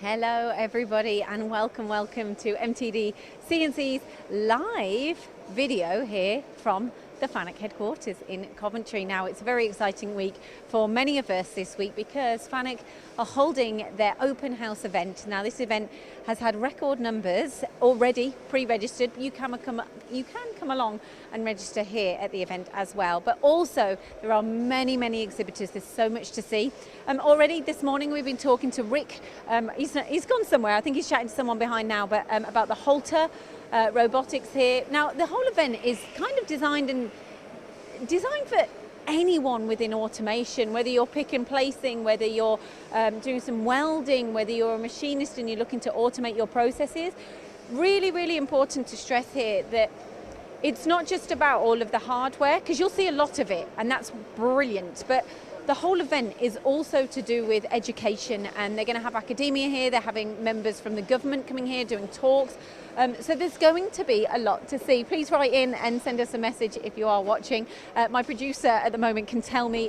Hello everybody and welcome to MTD CNC's live video here from the FANUC headquarters in Coventry. Now it's a very exciting week for many of us this week because FANUC are holding their open house event. Now this event has had record numbers already pre-registered. You can come along and register here at the event as well, but also there are many exhibitors. There's so much to see. Already this morning we've been talking to Rick. He's gone somewhere. I think he's chatting to someone behind now, but about the halter robotics here. Now the whole event is kind of designed for anyone within automation, whether you're pick and placing, whether you're doing some welding, whether you're a machinist and you're looking to automate your processes. Really important to stress here that it's not just about all of the hardware, because you'll see a lot of it and that's brilliant, but the whole event is also to do with education, and they're going to have academia here. They're having members from the government coming here doing talks. So there's going to be a lot to see. Please write in and send us a message if you are watching. My producer at the moment can tell me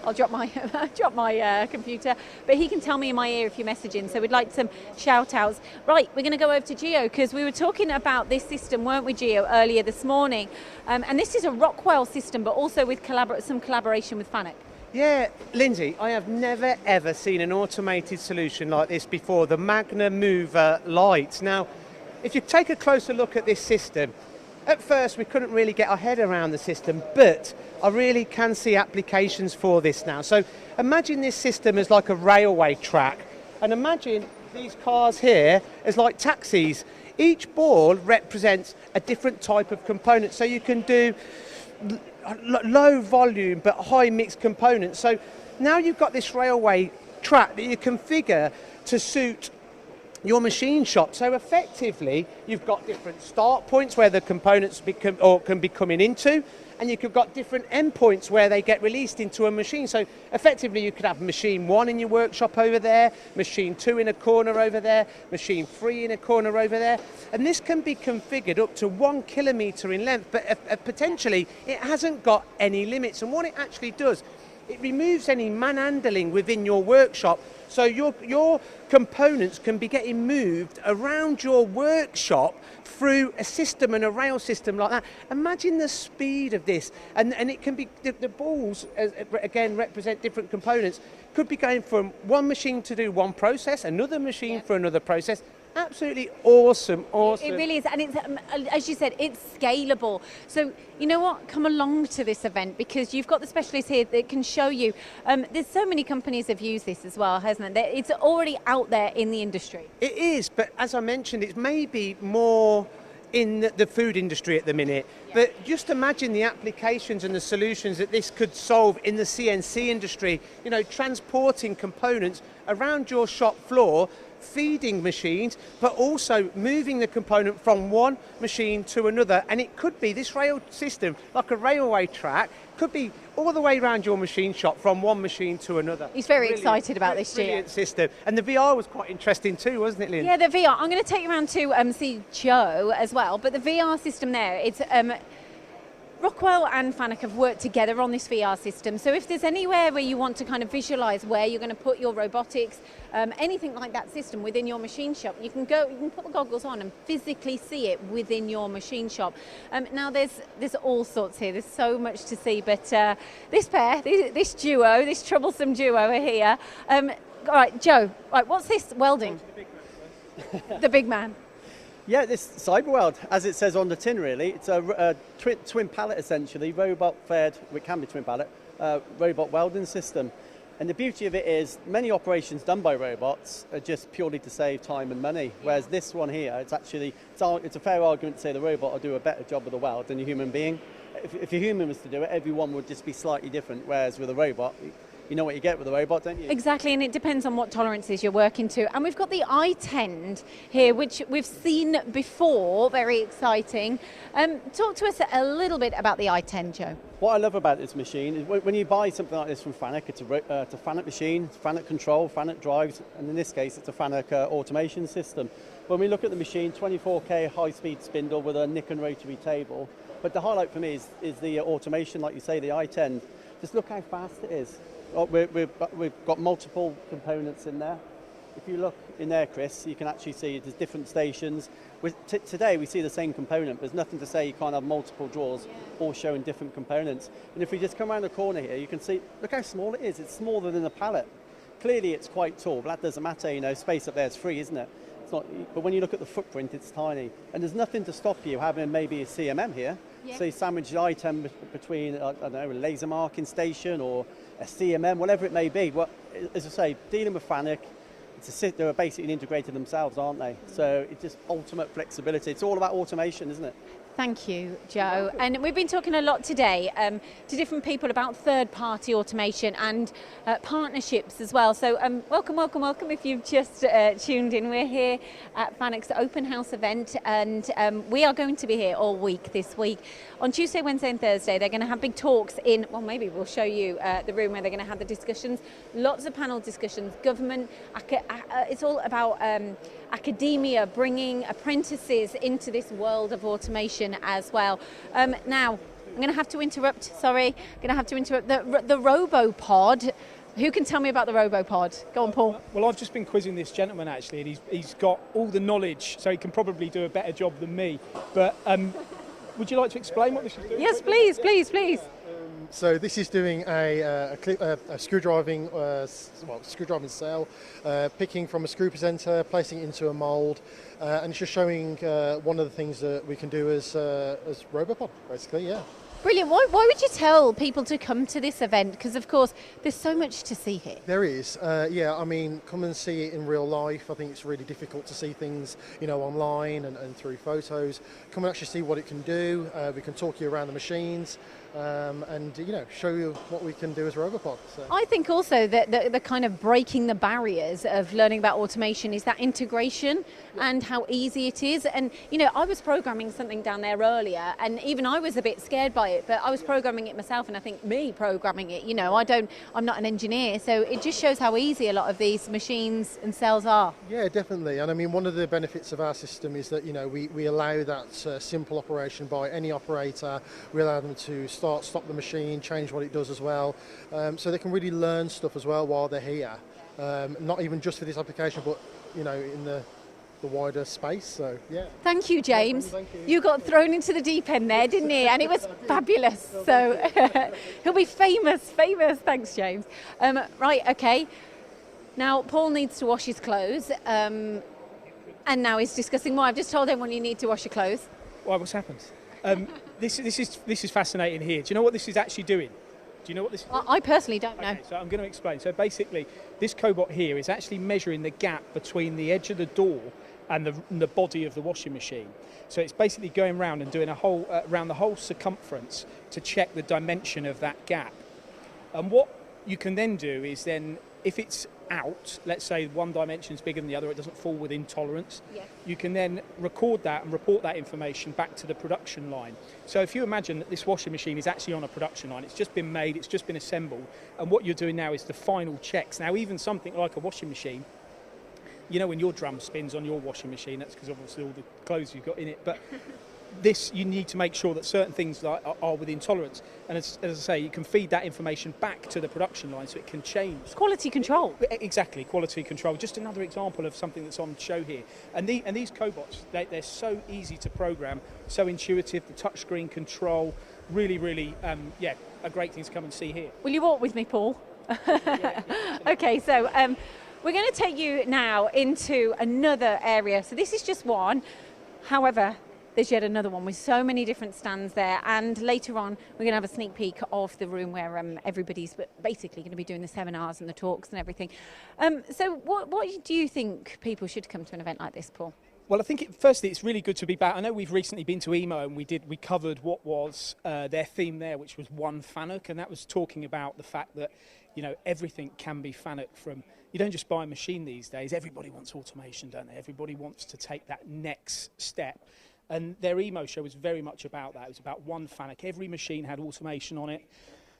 I'll drop my computer, but he can tell me in my ear if you're messaging. So we'd like some shout outs. Right, we're going to go over to Gio because we were talking about this system, weren't we, Gio, earlier this morning? And this is a Rockwell system, but also with some collaboration with FANUC. Yeah, Lindsay, I have never ever seen an automated solution like this before, the Magna Mover Lite. Now, if you take a closer look at this system, at first we couldn't really get our head around the system, but I really can see applications for this now. So imagine this system as like a railway track, and imagine these cars here as like taxis. Each ball represents a different type of component, so you can do low volume but high mix components. So now you've got this railway track that you configure to suit your machine shop. So effectively you've got different start points where the components can be coming into, and you've got different endpoints where they get released into a machine. So effectively you could have machine 1 in your workshop over there, machine 2 in a corner over there, machine 3 in a corner over there, and this can be configured up to 1 kilometre in length, but potentially it hasn't got any limits. And what it actually does, it removes any manhandling within your workshop, so your components can be getting moved around your workshop through a system and a rail system like that. Imagine the speed of this, and it can be, the balls again represent different components, could be going from one machine to do one process, another machine for another process. Absolutely awesome. It really is, and it's, as you said, it's scalable. So you know what, come along to this event because you've got the specialists here that can show you. There's so many companies have used this as well, hasn't it? It's already out there in the industry. It is, but as I mentioned, it's maybe more in the food industry at the minute. Yeah. But just imagine the applications and the solutions that this could solve in the CNC industry. You know, transporting components around your shop floor, feeding machines, but also moving the component from one machine to another. And it could be this rail system, like a railway track, could be all the way around your machine shop from one machine to another. He's very excited about this, brilliant system. And the VR was quite interesting too, wasn't it, Lynn? Yeah, the VR. I'm going to take you around to see Joe as well, but the VR system there, it's Rockwell and FANUC have worked together on this VR system. So if there's anywhere where you want to kind of visualize where you're going to put your robotics, anything like that system within your machine shop, you can put the goggles on and physically see it within your machine shop. Now there's all sorts here. There's so much to see, but this pair, this duo, this troublesome duo are here. All right, Joe, right, what's this welding? The big man. Yeah, this Cyberweld, as it says on the tin really, it's a twin pallet essentially, robot fed, it can be twin pallet, robot welding system. And the beauty of it is many operations done by robots are just purely to save time and money, whereas this one here, it's a fair argument to say the robot will do a better job of the weld than a human being. If a human was to do it, everyone would just be slightly different, whereas with a robot, you know what you get with a robot, don't you? Exactly, and it depends on what tolerances you're working to. And we've got the iTend here, which we've seen before, very exciting. Talk to us a little bit about the iTend, Joe. What I love about this machine is when you buy something like this from FANUC, it's a FANUC machine, FANUC control, FANUC drives, and in this case it's a FANUC automation system. When we look at the machine, 24K high-speed spindle with a nick and rotary table, but the highlight for me is the automation, like you say, the iTend. Just look how fast it is. We've got multiple components in there. if you look in there, Chris, you can actually see there's different stations. Today we see the same component. There's nothing to say you can't have multiple drawers all showing different components. And if we just come around the corner here, you can see, look how small it is. It's smaller than a pallet. Clearly it's quite tall, but that doesn't matter, you know, space up there is free, isn't it? It's not, but when you look at the footprint, it's tiny. And there's nothing to stop you having maybe a CMM here. So you sandwich the item between, I don't know, a laser marking station or a CMM, whatever it may be. Well, as I say, dealing with FANUC, they're basically integrated themselves, aren't they? So it's just ultimate flexibility. It's all about automation, isn't it? Thank you, Joe. And we've been talking a lot today to different people about third-party automation and partnerships as well. So welcome, welcome, welcome if you've just tuned in. We're here at FANUC's Open House event, and we are going to be here all week this week. On Tuesday, Wednesday and Thursday, they're going to have big talks in, well, maybe we'll show you the room where they're going to have the discussions. Lots of panel discussions, government, it's all about academia, bringing apprentices into this world of automation as well. Now, I'm going to have to interrupt, sorry, I'm going to have to interrupt the RoboPod. Who can tell me about the RoboPod? Go on, Paul. Well, I've just been quizzing this gentleman actually, and he's got all the knowledge, so he can probably do a better job than me. But would you like to explain what this is doing? Yes, please, please, please. So this is doing a screwdriving cell, picking from a screw presenter, placing it into a mould, and it's just showing one of the things that we can do as RoboPod, basically, yeah. Brilliant. Why would you tell people to come to this event? Because, of course, there's so much to see here. There is. Yeah, I mean, come and see it in real life. I think it's really difficult to see things, you know, online and through photos. Come and actually see what it can do. We can talk you around the machines and, you know, show you what we can do as RoboPod. So. I think also that the kind of breaking the barriers of learning about automation is that integration and how easy it is. And, you know, I was programming something down there earlier, and even I was a bit scared by it, but I was programming it myself, and I think me programming it, you know, I'm not an engineer, so it just shows how easy a lot of these machines and cells are. Yeah, definitely. And I mean, one of the benefits of our system is that, you know, we allow that simple operation by any operator. We allow them to stop the machine, change what it does as well, so they can really learn stuff as well while they're here, not even just for this application, but, you know, in the wider space. So yeah. Thank you, James. Thank you. You got thrown into the deep end there, didn't he? And it was fabulous. So he'll be famous. Thanks, James. Right, okay. Now Paul needs to wash his clothes, and now he's discussing more. I've just told everyone you need to wash your clothes. Why? What's happened? This is fascinating here. Do you know what this is actually doing? Do you know what this is doing? I personally don't know. Okay, so I'm going to explain. So basically, this cobot here is actually measuring the gap between the edge of the door and the body of the washing machine. So it's basically going around and doing a whole around the whole circumference to check the dimension of that gap. And what you can then do is then, if it's out, let's say one dimension is bigger than the other, it doesn't fall within tolerance, you can then record that and report that information back to the production line. So if you imagine that this washing machine is actually on a production line, it's just been made, it's just been assembled, and what you're doing now is the final checks. Now even something like a washing machine, you know, when your drum spins on your washing machine, that's because obviously all the clothes you've got in it, but this, you need to make sure that certain things are within tolerance. And as I say, you can feed that information back to the production line so it can change. It's quality control. Exactly, quality control. Just another example of something that's on show here. And these cobots, they're so easy to program, so intuitive, the touchscreen control, really, really, a great thing to come and see here. Will you walk with me, Paul? Okay, so we're going to take you now into another area. So this is just one. However, there's yet another one with so many different stands there, and later on we're going to have a sneak peek of the room where everybody's basically going to be doing the seminars and the talks and everything. So what do you think people should come to an event like this, Paul? Well, I think firstly it's really good to be back. I know we've recently been to EMO and we covered what was their theme there, which was One FANUC, and that was talking about the fact that, you know, everything can be FANUC. From, you don't just buy a machine these days, everybody wants automation, don't they? Everybody wants to take that next step. And their EMO show was very much about that. It was about One FANUC. Every machine had automation on it,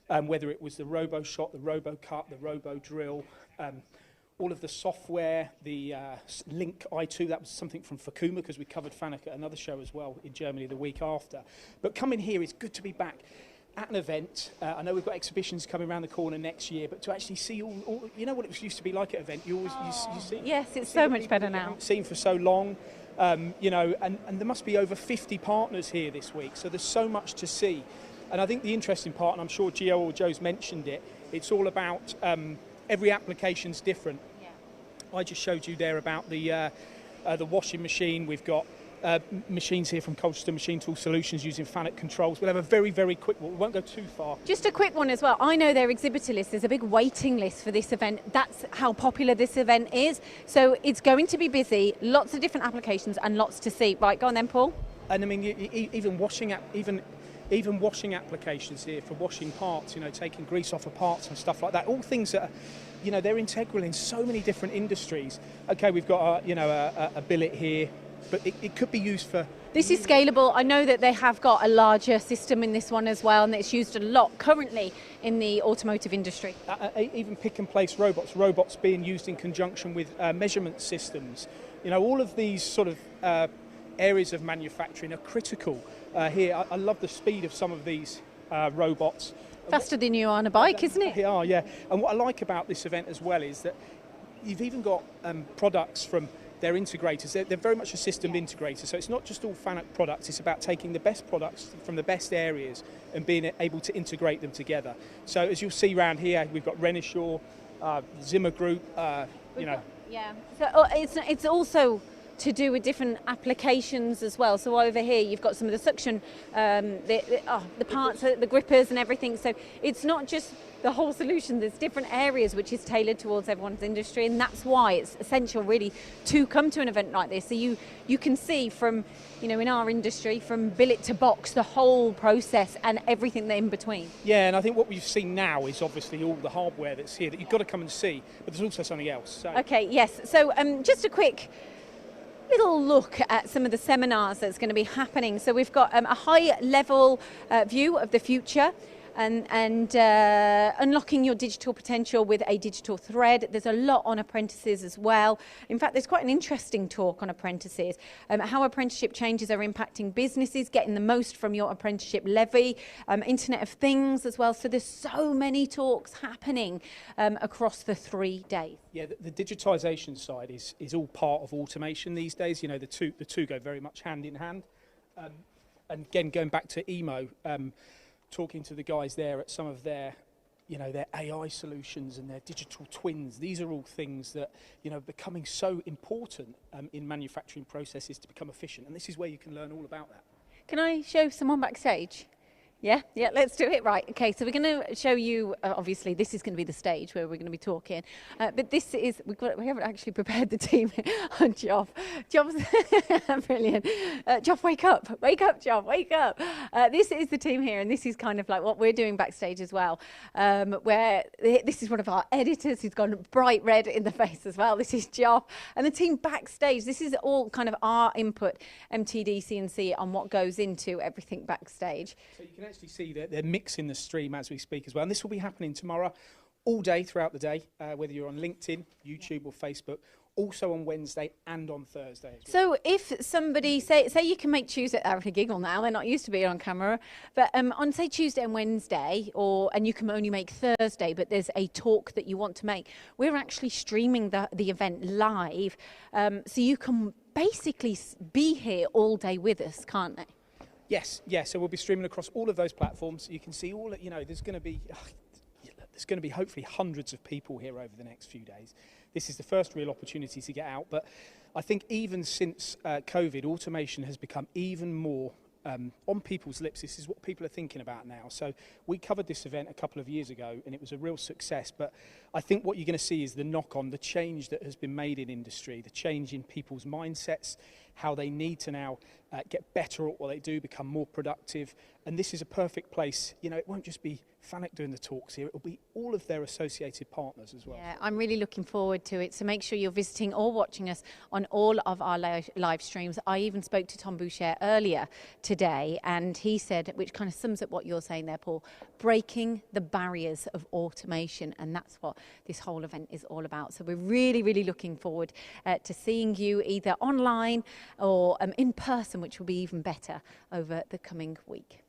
whether it was the RoboShot, the RoboCut, the RoboDrill, all of the software, the Link i2, that was something from Fakuma, because we covered FANUC at another show as well in Germany the week after. But coming here, it's good to be back. at an event, I know we've got exhibitions coming around the corner next year, but to actually see all you know what it used to be like at an event, you see. Yes, it's you see so the much people better that you now. haven't seen for so long, you know, and there must be over 50 partners here this week, so there's so much to see. And I think the interesting part, and I'm sure Gio or Joe's mentioned it, it's all about every application's different. Yeah. I just showed you there about the washing machine. We've got machines here from Colchester Machine Tool Solutions using FANUC controls. We'll have a very, very quick one. We won't go too far. Just a quick one as well. I know their exhibitor list, there's a big waiting list for this event. That's how popular this event is. So it's going to be busy, lots of different applications and lots to see. Right, go on then, Paul. And I mean, even washing applications here for washing parts, you know, taking grease off of parts and stuff like that. All things that are, you know, they're integral in so many different industries. Okay, we've got a billet here, but it could be used for... This is scalable. I know that they have got a larger system in this one as well, and it's used a lot currently in the automotive industry. Even pick and place robots being used in conjunction with measurement systems. You know, all of these sort of areas of manufacturing are critical here. I love the speed of some of these robots. Faster than you are on a bike, isn't it? They are, yeah. And what I like about this event as well is that you've even got products from their integrators. They're very much a system integrator, so it's not just all FANUC products, it's about taking the best products from the best areas and being able to integrate them together. So as you'll see around here, we've got Renishaw, Zimmer Group, you know. Yeah, so it's also to do with different applications as well. So over here you've got some of the suction, the parts, the grippers and everything. So it's not just the whole solution, there's different areas which is tailored towards everyone's industry, and that's why it's essential really to come to an event like this. So you can see from, you know, in our industry, from billet to box, the whole process and everything in between. Yeah, and I think what we've seen now is obviously all the hardware that's here that you've got to come and see, but there's also something else. So. Okay, yes. So just a quick little look at some of the seminars that's going to be happening. So we've got a high level view of the future and unlocking your digital potential with a digital thread. There's a lot on apprentices as well. In fact, there's quite an interesting talk on apprentices, how apprenticeship changes are impacting businesses, getting the most from your apprenticeship levy, Internet of Things as well. So there's so many talks happening across the 3 days. Yeah, the digitisation side is all part of automation these days. You know, the two go very much hand in hand. And again, going back to EMO, talking to the guys there at some of their, you know, their AI solutions and their digital twins. These are all things that, you know, becoming so important in manufacturing processes to become efficient. And this is where you can learn all about that. Can I show someone backstage? Yeah, let's do it. Right, okay, so we're going to show you, obviously this is going to be the stage where we're going to be talking, but this is, we haven't actually prepared the team on Joff. Joff's brilliant. Joff, wake up, Joff, wake up. This is the team here, and this is kind of like what we're doing backstage as well, where this is one of our editors who's gone bright red in the face as well. This is Joff, and the team backstage. This is all kind of our input, MTD, CNC, on what goes into everything backstage. So you can actually see that they're mixing the stream as we speak as well, and this will be happening tomorrow all day throughout the day, whether you're on LinkedIn, YouTube or Facebook, also on Wednesday and on Thursday as well. So if somebody, say you can make Tuesday, they're having a giggle now, they're not used to being on camera, but on say Tuesday and Wednesday, and you can only make Thursday, but there's a talk that you want to make, we're actually streaming the event live, so you can basically be here all day with us, can't they? Yes, so we'll be streaming across all of those platforms. You can see all, you know, there's going to be hopefully hundreds of people here over the next few days. This is the first real opportunity to get out, but I think even since COVID, automation has become even more on people's lips. This is what people are thinking about now. So we covered this event a couple of years ago and it was a real success, but I think what you're going to see is the knock-on, the change that has been made in industry, the change in people's mindsets, how they need to now get better at what they do, become more productive. And this is a perfect place. You know, it won't just be FANUC doing the talks here, it'll be all of their associated partners as well. Yeah, I'm really looking forward to it. So make sure you're visiting or watching us on all of our live streams. I even spoke to Tom Boucher earlier today, and he said, which kind of sums up what you're saying there, Paul, breaking the barriers of automation. And that's what this whole event is all about. So we're really, really looking forward to seeing you either online or in person, which will be even better over the coming week.